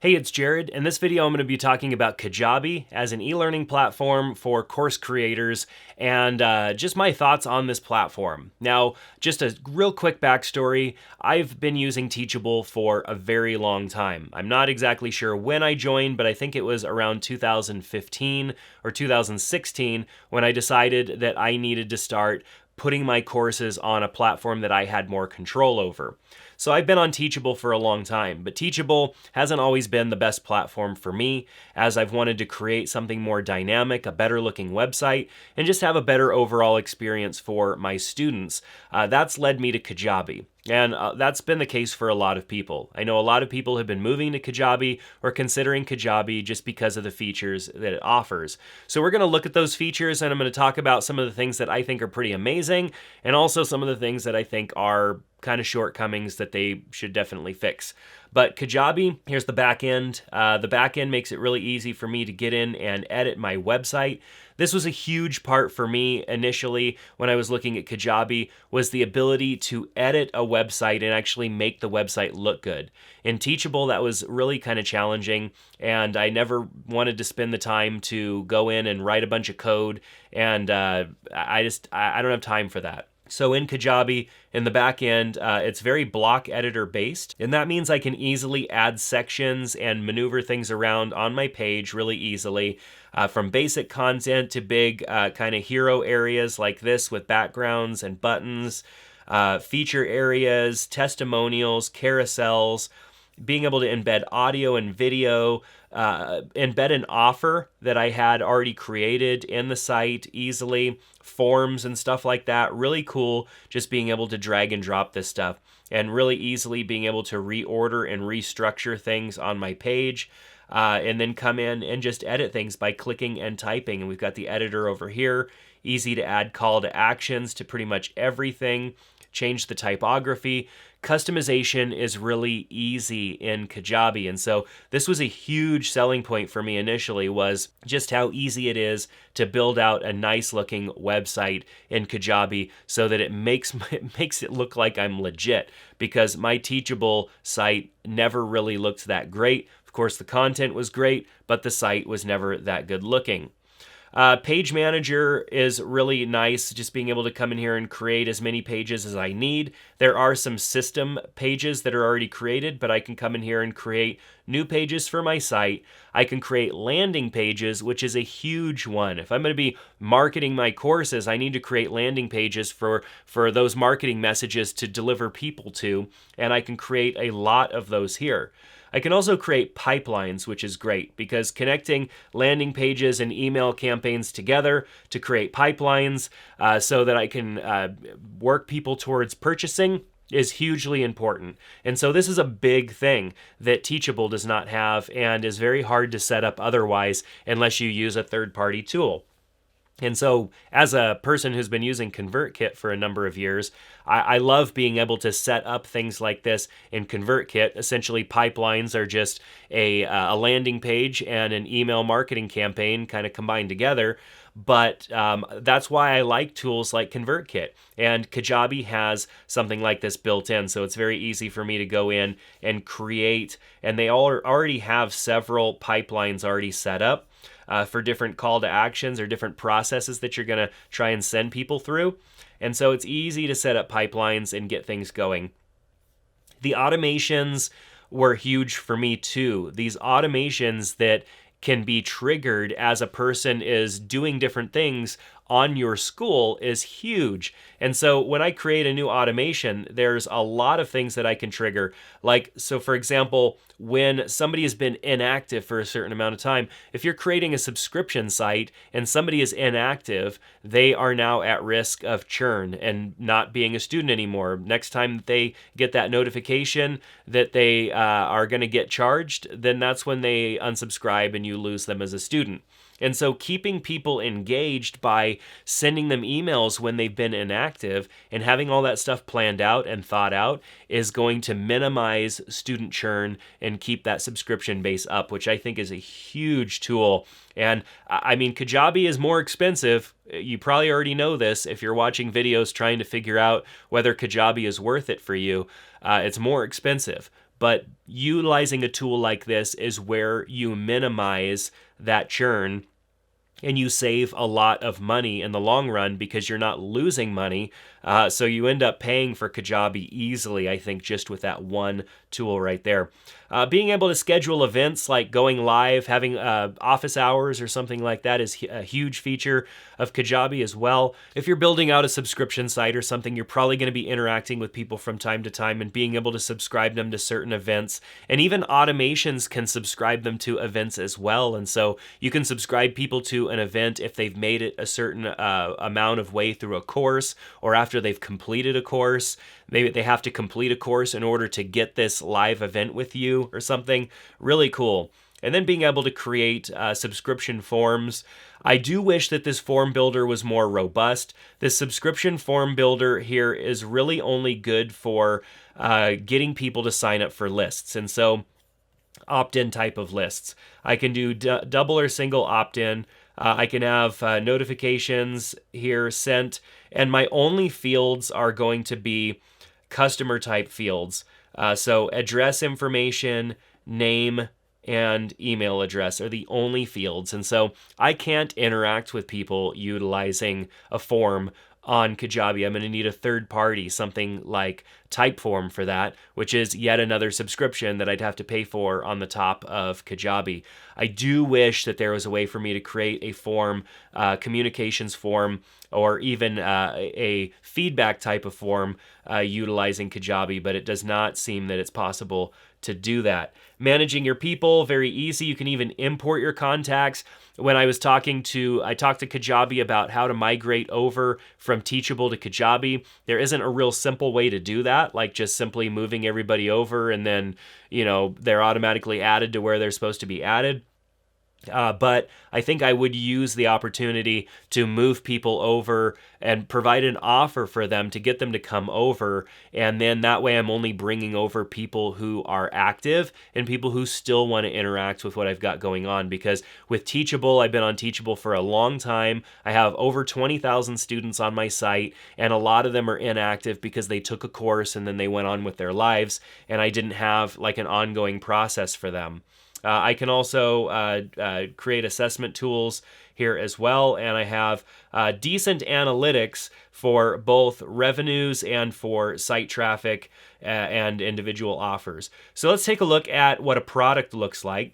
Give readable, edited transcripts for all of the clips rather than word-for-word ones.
Hey, it's Jared. In this video, I'm going to be talking about Kajabi as an e-learning platform for course creators and just my thoughts on this platform. Now, just a real quick backstory. I've been using Teachable for a very long time. I'm not exactly sure when I joined, but I think it was around 2015 or 2016 when I decided that I needed to start putting my courses on a platform that I had more control over. So I've been on Teachable for a long time, but Teachable hasn't always been the best platform for me, as I've wanted to create something more dynamic, a better looking website, and just have a better overall experience for my students. That's led me to Kajabi. And that's been the case for a lot of people. I know a lot of people have been moving to Kajabi or considering Kajabi just because of the features that it offers. So we're going to look at those features, and I'm going to talk about some of the things that I think are pretty amazing, and also some of the things that I think are kind of shortcomings that they should definitely fix. But Kajabi, here's the back end. The back end makes it really easy for me to get in and edit my website. This was a huge part for me initially when I was looking at Kajabi, was the ability to edit a website and actually make the website look good. In Teachable, that was really kind of challenging, and I never wanted to spend the time to go in and write a bunch of code, and I don't have time for that. So in Kajabi, in the back end, it's very block editor based, and that means I can easily add sections and maneuver things around on my page really easily, from basic content to big kind of hero areas like this with backgrounds and buttons, feature areas, testimonials, carousels, being able to embed audio and video, embed an offer that I had already created in the site easily, forms and stuff like that. Really cool just being able to drag and drop this stuff and really easily being able to reorder and restructure things on my page, and then come in and just edit things by clicking and typing. And we've got the editor over here, easy to add call to actions to pretty much everything, change the typography. Customization is really easy in Kajabi, and so this was a huge selling point for me initially, was just how easy it is to build out a nice looking website in Kajabi so that it makes it look like I'm legit, because my Teachable site never really looked that great. Of course, the content was great, but the site was never that good looking. Page Manager is really nice, just being able to come in here and create as many pages as I need. There are some system pages that are already created, but I can come in here and create new pages for my site. I can create landing pages, which is a huge one. If I'm going to be marketing my courses, I need to create landing pages for those marketing messages to deliver people to, and I can create a lot of those here. I can also create pipelines, which is great, because connecting landing pages and email campaigns together to create pipelines so that I can work people towards purchasing is hugely important. And so this is a big thing that Teachable does not have and is very hard to set up otherwise unless you use a third-party tool. And so as a person who's been using ConvertKit for a number of years, I love being able to set up things like this in ConvertKit. Essentially, pipelines are just a landing page and an email marketing campaign kind of combined together. But that's why I like tools like ConvertKit. And Kajabi has something like this built in, so it's very easy for me to go in and create. And they already have several pipelines already set up for different call to actions or different processes that you're going to try and send people through. And so it's easy to set up pipelines and get things going. The automations were huge for me too. These automations that can be triggered as a person is doing different things on your school is huge. And so when I create a new automation, there's a lot of things that I can trigger. Like, so for example, when somebody has been inactive for a certain amount of time, if you're creating a subscription site and somebody is inactive, they are now at risk of churn and not being a student anymore. Next time that they get that notification that they are going to get charged, then that's when they unsubscribe and you lose them as a student. And so keeping people engaged by sending them emails when they've been inactive and having all that stuff planned out and thought out is going to minimize student churn and keep that subscription base up, which I think is a huge tool. And I mean, Kajabi is more expensive. You probably already know this if you're watching videos trying to figure out whether Kajabi is worth it for you. It's more expensive. but utilizing a tool like this is where you minimize that churn and you save a lot of money in the long run because you're not losing money. So you end up paying for Kajabi easily, I think, just with that one tool right there. Being able to schedule events like going live, having office hours or something like that is a huge feature of Kajabi as well. If you're building out a subscription site or something, you're probably going to be interacting with people from time to time, and being able to subscribe them to certain events, and even automations can subscribe them to events as well. And so you can subscribe people to an event if they've made it a certain amount of way through a course, or after they've completed a course. Maybe they have to complete a course in order to get this live event with you or something. Really cool. And then being able to create subscription forms. I do wish that this form builder was more robust. This subscription form builder here is really only good for getting people to sign up for lists. And so opt-in type of lists. I can do double or single opt-in. I can have notifications here sent, and my only fields are going to be customer type fields. So address information, name, and email address are the only fields. And so I can't interact with people utilizing a form on Kajabi. I'm going to need a third party, something like Typeform for that, which is yet another subscription that I'd have to pay for on the top of Kajabi. I do wish that there was a way for me to create a form, communications form, or even a feedback type of form utilizing Kajabi, but it does not seem that it's possible to do that. Managing your people, very easy. You can even import your contacts. When I talked to Kajabi about how to migrate over from Teachable to Kajabi. There isn't a real simple way to do that, like just simply moving everybody over and then, they're automatically added to where they're supposed to be added. But I think I would use the opportunity to move people over and provide an offer for them to get them to come over. And then that way I'm only bringing over people who are active and people who still want to interact with what I've got going on. Because with Teachable, I've been on Teachable for a long time. I have over 20,000 students on my site, and a lot of them are inactive because they took a course and then they went on with their lives, and I didn't have like an ongoing process for them. I can also create assessment tools here as well, and I have decent analytics for both revenues and for site traffic and individual offers. So let's take a look at what a product looks like.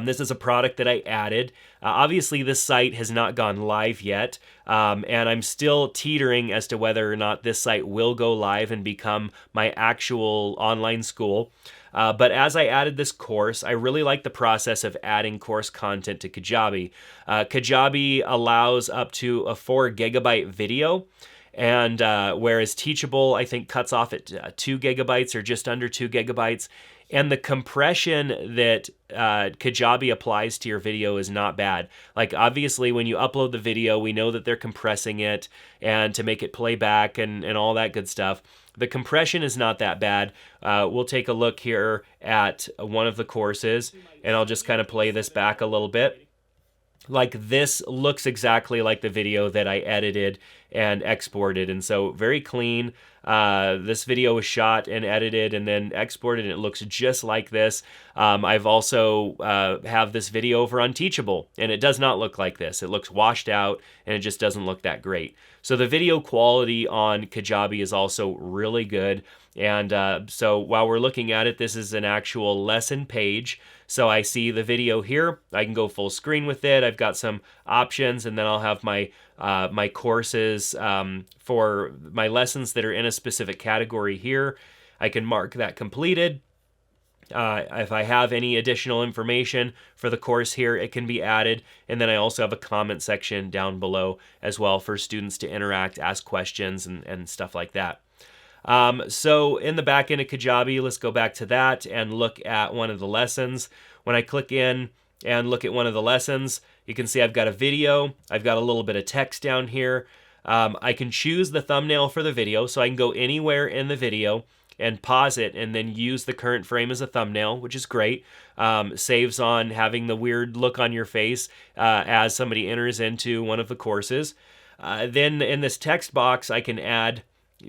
This is a product that I added. Obviously, this site has not gone live yet, and I'm still teetering as to whether or not this site will go live and become my actual online school. But as I added this course, I really like the process of adding course content to Kajabi. Kajabi allows up to a 4 gigabyte video, and whereas Teachable, I think, cuts off at 2 gigabytes or just under 2 gigabytes. And the compression that Kajabi applies to your video is not bad. Like, obviously, when you upload the video, we know that they're compressing it and to make it play back and all that good stuff. The compression is not that bad. We'll take a look here at one of the courses, and I'll just kind of play this back a little bit. Like, this looks exactly like the video that I edited and exported, and so very clean. This video was shot and edited and then exported, and it looks just like this. I've also have this video over on Teachable, and it does not look like this. It looks washed out, and it just doesn't look that great. So the video quality on Kajabi is also really good. And so while we're looking at it, this is an actual lesson page. So I see the video here. I can go full screen with it. I've got some options, and then I'll have my my courses for my lessons that are in a specific category here. I can mark that completed. If I have any additional information for the course here, it can be added. And then I also have a comment section down below as well for students to interact, ask questions, and stuff like that. So in the back end of Kajabi, let's go back to that and look at one of the lessons. When I click in and look at one of the lessons, you can see I've got a video. I've got a little bit of text down here. I can choose the thumbnail for the video, so I can go anywhere in the video and pause it and then use the current frame as a thumbnail, which is great. Saves on having the weird look on your face as somebody enters into one of the courses. Then in this text box, I can add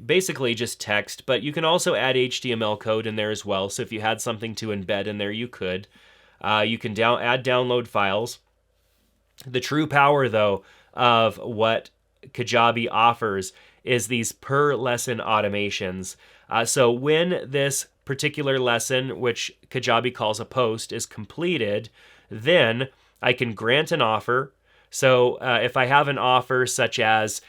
basically just text, but you can also add HTML code in there as well. So if you had something to embed in there, you could. You can add download files. The true power, though, of what Kajabi offers is these per lesson automations. So when this particular lesson, which Kajabi calls a post, is completed, then I can grant an offer. So if I have an offer such as,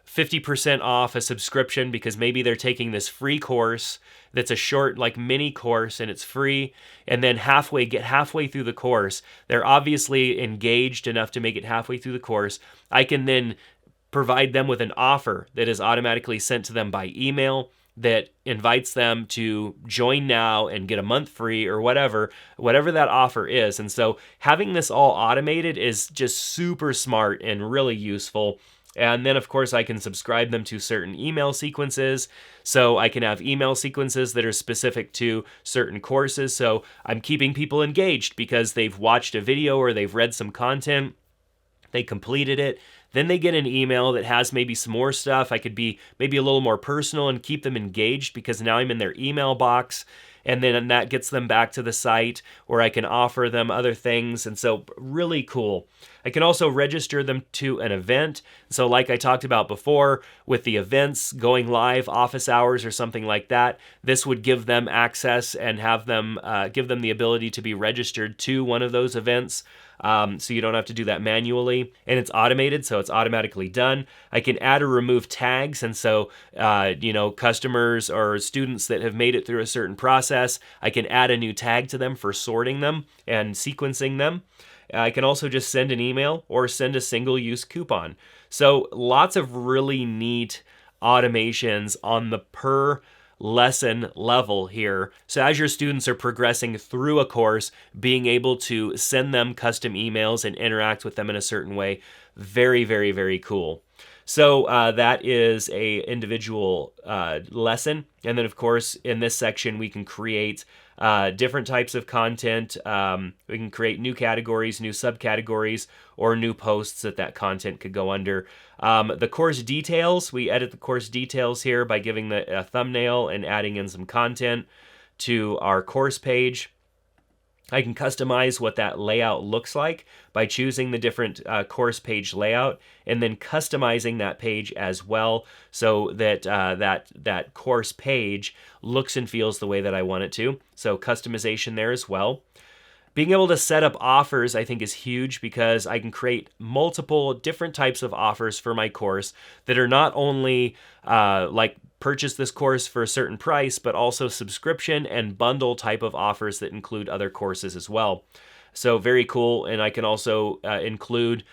50% off a subscription because maybe they're taking this free course that's a short like mini course and it's free, and then get halfway through the course, they're obviously engaged enough to make it halfway through the course. I can then provide them with an offer that is automatically sent to them by email that invites them to join now and get a month free or whatever that offer is. And so having this all automated is just super smart and really useful. And then, of course, I can subscribe them to certain email sequences. So I can have email sequences that are specific to certain courses. So I'm keeping people engaged because they've watched a video or they've read some content, they completed it. Then they get an email that has maybe some more stuff. I could be maybe a little more personal and keep them engaged because now I'm in their email box. And then that gets them back to the site, or I can offer them other things. And so really cool. I can also register them to an event. So like I talked about before with the events going live, office hours or something like that, this would give them access and have them give them the ability to be registered to one of those events. So you don't have to do that manually, and it's automated, so it's automatically done. I can add or remove tags, and so customers or students that have made it through a certain process, I can add a new tag to them for sorting them and sequencing them. I can also just send an email or send a single-use coupon. So lots of really neat automations on the per lesson level here. So as your students are progressing through a course, being able to send them custom emails and interact with them in a certain way, very, very, very cool. So that is a individual lesson. And then, of course, in this section, we can create different types of content. We can create new categories, new subcategories, or new posts that content could go under. The course details, we edit the course details here by giving a thumbnail and adding in some content to our course page. I can customize what that layout looks like by choosing the different course page layout and then customizing that page as well so that that course page looks and feels the way that I want it to. So customization there as well. Being able to set up offers, I think, is huge because I can create multiple different types of offers for my course that are not only like purchase this course for a certain price, but also subscription and bundle type of offers that include other courses as well. So very cool. And I can also include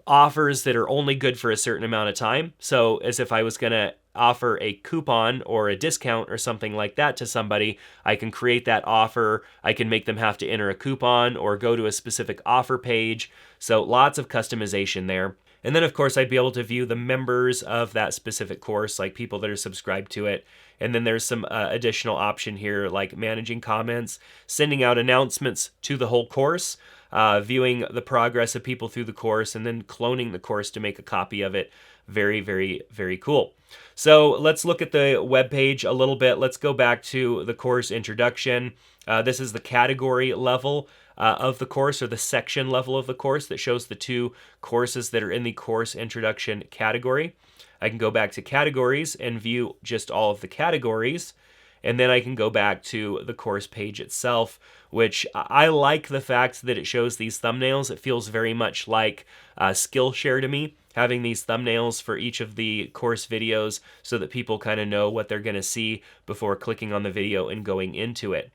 offers that are only good for a certain amount of time. So as if I was going to offer a coupon or a discount or something like that to somebody, I can create that offer. I can make them have to enter a coupon or go to a specific offer page. So lots of customization there. And then, of course, I'd be able to view the members of that specific course, like people that are subscribed to it. And then there's some additional option here, like managing comments, sending out announcements to the whole course, viewing the progress of people through the course, and then cloning the course to make a copy of it. Very, very, very cool. So let's look at the web page a little bit. Let's go back to the course introduction. This is the category level of the course, or the section level of the course that shows the two courses that are in the course introduction category. I can go back to categories and view just all of the categories. And then I can go back to the course page itself, which I like the fact that it shows these thumbnails. It feels very much like Skillshare to me, having these thumbnails for each of the course videos so that people kind of know what they're going to see before clicking on the video and going into it.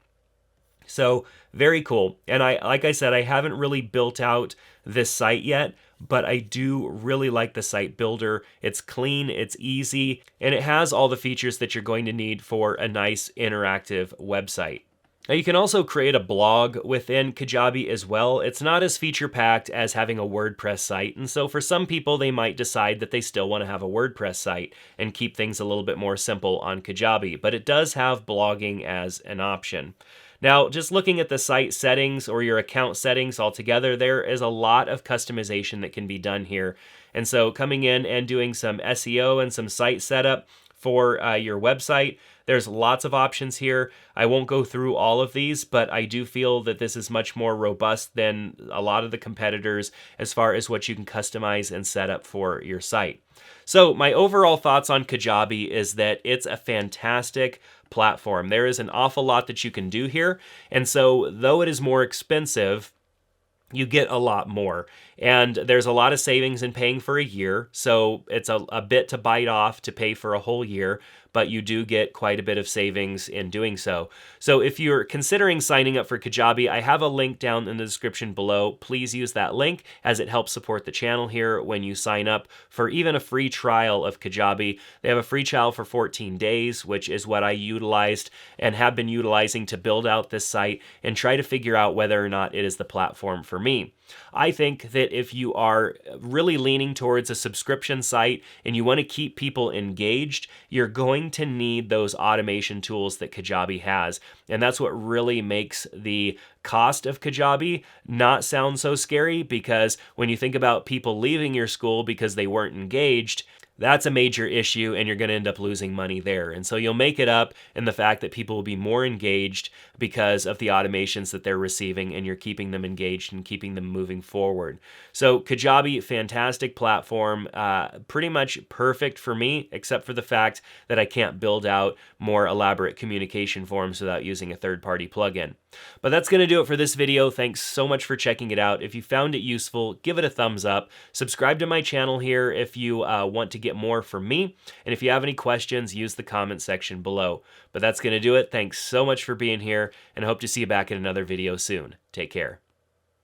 So very cool. And like I said, I haven't really built out this site yet, but I do really like the site builder. It's clean, it's easy, and it has all the features that you're going to need for a nice interactive website. Now you can also create a blog within Kajabi as well. It's not as feature-packed as having a WordPress site, and so for some people they might decide that they still want to have a WordPress site and keep things a little bit more simple on Kajabi, but it does have blogging as an option. Now, just looking at the site settings or your account settings altogether, there is a lot of customization that can be done here. And so coming in and doing some SEO and some site setup for your website, there's lots of options here. I won't go through all of these, but I do feel that this is much more robust than a lot of the competitors as far as what you can customize and set up for your site. So my overall thoughts on Kajabi is that it's a fantastic platform. There is an awful lot that you can do here. And so though it is more expensive, you get a lot more. And there's a lot of savings in paying for a year. So it's a bit to bite off to pay for a whole year, but you do get quite a bit of savings in doing so. So if you're considering signing up for Kajabi, I have a link down in the description below. Please use that link as it helps support the channel here when you sign up for even a free trial of Kajabi. They have a free trial for 14 days, which is what I utilized and have been utilizing to build out this site and try to figure out whether or not it is the platform for me. I think that if you are really leaning towards a subscription site and you want to keep people engaged, you're going to need those automation tools that Kajabi has. And that's what really makes the cost of Kajabi not sound so scary, because when you think about people leaving your school because they weren't engaged, that's a major issue and you're going to end up losing money there. And so you'll make it up in the fact that people will be more engaged because of the automations that they're receiving, and you're keeping them engaged and keeping them moving forward. So Kajabi, fantastic platform, pretty much perfect for me, except for the fact that I can't build out more elaborate communication forms without using a third-party plugin. But that's going to do it for this video. Thanks so much for checking it out. If you found it useful, give it a thumbs up. Subscribe to my channel here if you want to get more from me. And if you have any questions, use the comment section below. But that's going to do it. Thanks so much for being here, and I hope to see you back in another video soon. Take care.